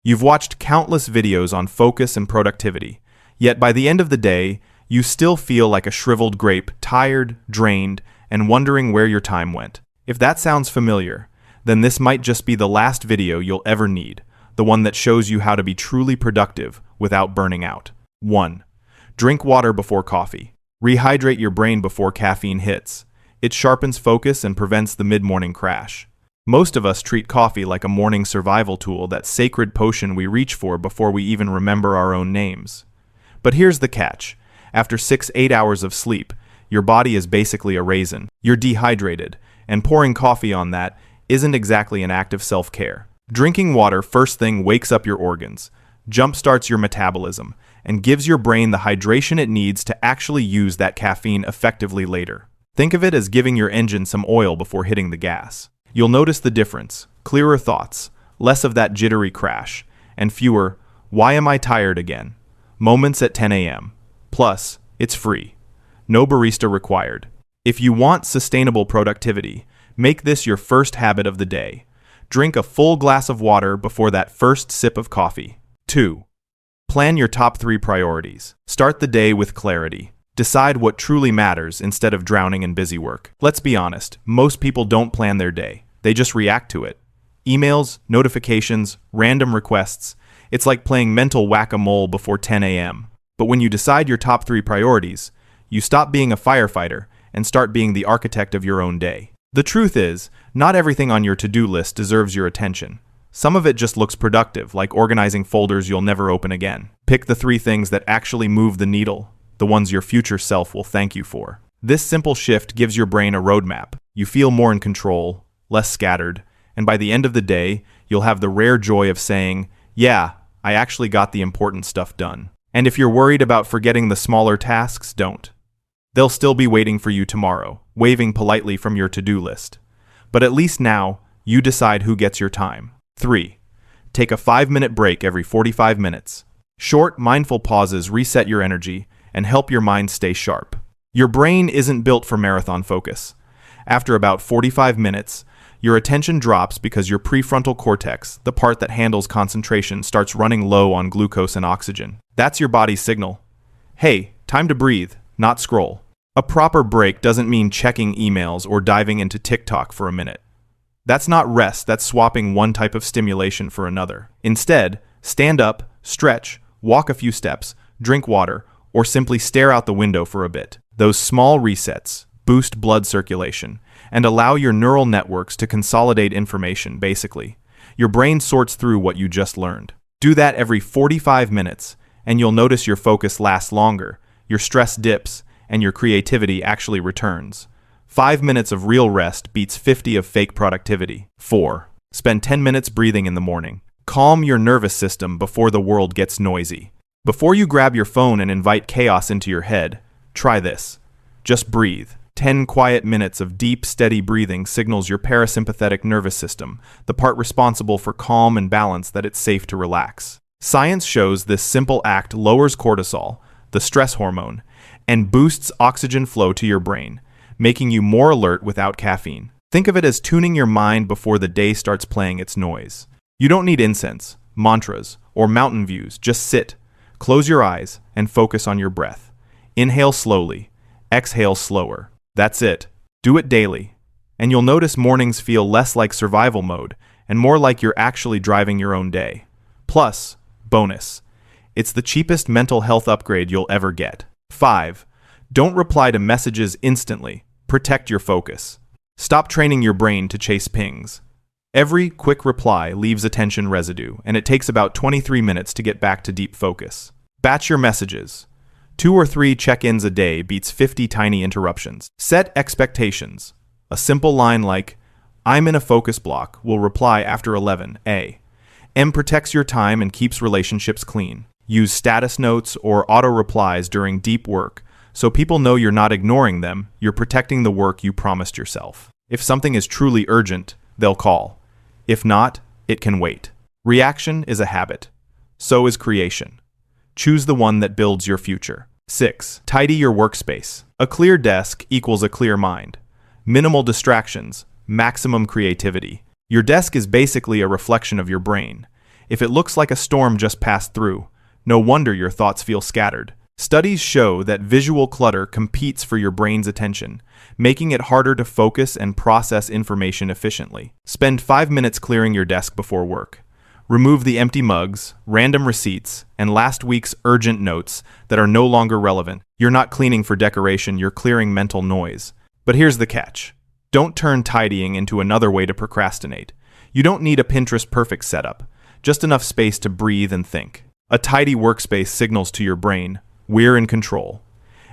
You've watched countless videos on focus and productivity, yet by the end of the day, you still feel like a shriveled grape, tired, drained, and wondering where your time went. If that sounds familiar, then this might just be the last video you'll ever need, the one that shows you how to be truly productive without burning out. 1. Drink water before coffee. Rehydrate your brain before caffeine hits. It sharpens focus and prevents the mid-morning crash. Most of us treat coffee like a morning survival tool, that sacred potion we reach for before we even remember our own names. But here's the catch. After 6-8 hours of sleep, your body is basically a raisin. You're dehydrated, and pouring coffee on that isn't exactly an act of self-care. Drinking water first thing wakes up your organs, jumpstarts your metabolism, and gives your brain the hydration it needs to actually use that caffeine effectively later. Think of it as giving your engine some oil before hitting the gas. You'll notice the difference: clearer thoughts, less of that jittery crash, and fewer, "Why am I tired again?" moments at 10 a.m. Plus, it's free. No barista required. If you want sustainable productivity, make this your first habit of the day. Drink a full glass of water before that first sip of coffee. 2. Plan your top 3 priorities. Start the day with clarity. Decide what truly matters instead of drowning in busy work. Let's be honest, most people don't plan their day. They just react to it. Emails, notifications, random requests. It's like playing mental whack-a-mole before 10 a.m. But when you decide your top 3 priorities, you stop being a firefighter and start being the architect of your own day. The truth is, not everything on your to-do list deserves your attention. Some of it just looks productive, like organizing folders you'll never open again. Pick the 3 things that actually move the needle, the ones your future self will thank you for. This simple shift gives your brain a roadmap. You feel more in control, less scattered, and by the end of the day, you'll have the rare joy of saying, "Yeah, I actually got the important stuff done." And if you're worried about forgetting the smaller tasks, don't. They'll still be waiting for you tomorrow, waving politely from your to-do list. But at least now, you decide who gets your time. 3. Take a 5-minute break every 45 minutes. Short, mindful pauses reset your energy and help your mind stay sharp. Your brain isn't built for marathon focus. After about 45 minutes, your attention drops because your prefrontal cortex, the part that handles concentration, starts running low on glucose and oxygen. That's your body's signal. Hey, time to breathe, not scroll. A proper break doesn't mean checking emails or diving into TikTok for a minute. That's not rest, that's swapping one type of stimulation for another. Instead, stand up, stretch, walk a few steps, drink water, or simply stare out the window for a bit. Those small resets boost blood circulation and allow your neural networks to consolidate information, basically. Your brain sorts through what you just learned. Do that every 45 minutes, and you'll notice your focus lasts longer, your stress dips, and your creativity actually returns. 5 minutes of real rest beats 50 of fake productivity. 4. Spend 10 minutes breathing in the morning. Calm your nervous system before the world gets noisy. Before you grab your phone and invite chaos into your head, try this. Just breathe. 10 quiet minutes of deep, steady breathing signals your parasympathetic nervous system, the part responsible for calm and balance, that it's safe to relax. Science shows this simple act lowers cortisol, the stress hormone, and boosts oxygen flow to your brain, making you more alert without caffeine. Think of it as tuning your mind before the day starts playing its noise. You don't need incense, mantras, or mountain views. Just sit, close your eyes, and focus on your breath. Inhale slowly, exhale slower. That's it. Do it daily, and you'll notice mornings feel less like survival mode and more like you're actually driving your own day. Plus, bonus, it's the cheapest mental health upgrade you'll ever get. 5. Don't reply to messages instantly. Protect your focus. Stop training your brain to chase pings. Every quick reply leaves attention residue, and it takes about 23 minutes to get back to deep focus. Batch your messages. 2 or 3 check-ins a day beats 50 tiny interruptions. Set expectations. A simple line like, "I'm in a focus block," will reply after 11 a.m. protects your time and keeps relationships clean. Use status notes or auto-replies during deep work, so people know you're not ignoring them, you're protecting the work you promised yourself. If something is truly urgent, they'll call. If not, it can wait. Reaction is a habit. So is creation. Choose the one that builds your future. 6. Tidy your workspace. A clear desk equals a clear mind. Minimal distractions, maximum creativity. Your desk is basically a reflection of your brain. If it looks like a storm just passed through, no wonder your thoughts feel scattered. Studies show that visual clutter competes for your brain's attention, making it harder to focus and process information efficiently. Spend 5 minutes clearing your desk before work. Remove the empty mugs, random receipts, and last week's urgent notes that are no longer relevant. You're not cleaning for decoration, you're clearing mental noise. But here's the catch. Don't turn tidying into another way to procrastinate. You don't need a Pinterest perfect setup, just enough space to breathe and think. A tidy workspace signals to your brain, we're in control.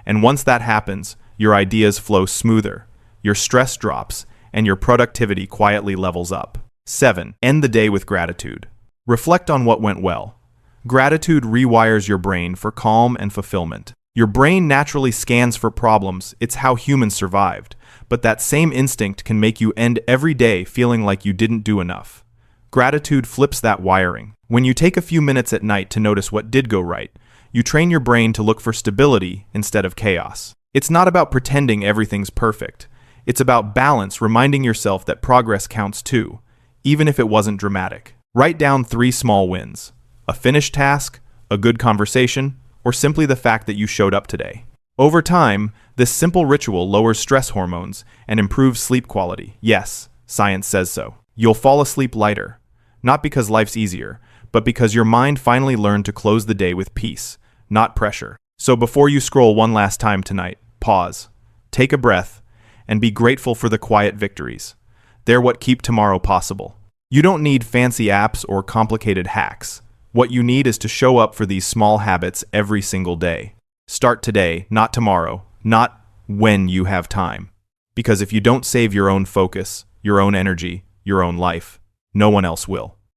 And once that happens, your ideas flow smoother, your stress drops, and your productivity quietly levels up. 7. End the day with gratitude. Reflect on what went well. Gratitude rewires your brain for calm and fulfillment. Your brain naturally scans for problems, it's how humans survived, but that same instinct can make you end every day feeling like you didn't do enough. Gratitude flips that wiring. When you take a few minutes at night to notice what did go right, you train your brain to look for stability instead of chaos. It's not about pretending everything's perfect. It's about balance, reminding yourself that progress counts too, even if it wasn't dramatic. Write down 3 small wins: a finished task, a good conversation, or simply the fact that you showed up today. Over time, this simple ritual lowers stress hormones and improves sleep quality. Yes, science says so. You'll fall asleep lighter, not because life's easier, but because your mind finally learned to close the day with peace, not pressure. So before you scroll one last time tonight, pause, take a breath, and be grateful for the quiet victories. They're what keep tomorrow possible. You don't need fancy apps or complicated hacks. What you need is to show up for these small habits every single day. Start today, not tomorrow, not when you have time. Because if you don't save your own focus, your own energy, your own life, no one else will.